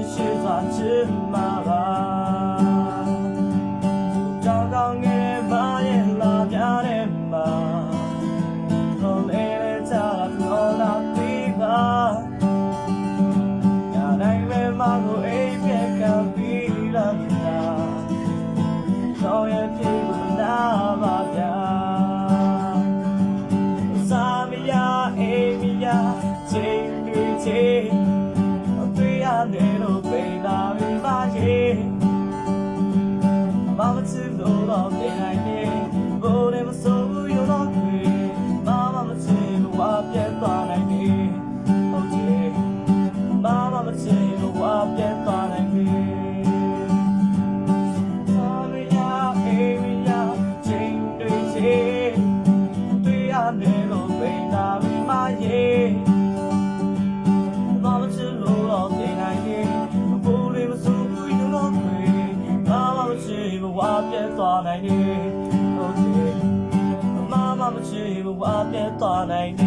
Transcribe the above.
是抓芝麻吧，刚刚给把也拉家的嘛，我累了家了我那地方，呀来为马路一边看比了那，我也屁股那把家，萨米亚艾米亚情侣情。နေလို့ပိန်လာပြီပါရဲ့မမချစ်လို့တော့နေနိုင်နေဘိုးနဲ့မဆိုးရုံတော့ခွေမမချစ်လို့ဝါပြတ်သွားနိုင်နေဟုတ်တယ်မမချစ်လို့ဝါပြတ်သွားနိုင်နေသာမယာအေးမယာချိန်တွေချင်းတွေ့ရနေလို့ပိန်လာပြီပါရဲ့ဝါပြတ်သွားနိုင်နေဟုတ်တယ်မမမချစ်ဘူးဝါပြတ်သွားနိုင်နေ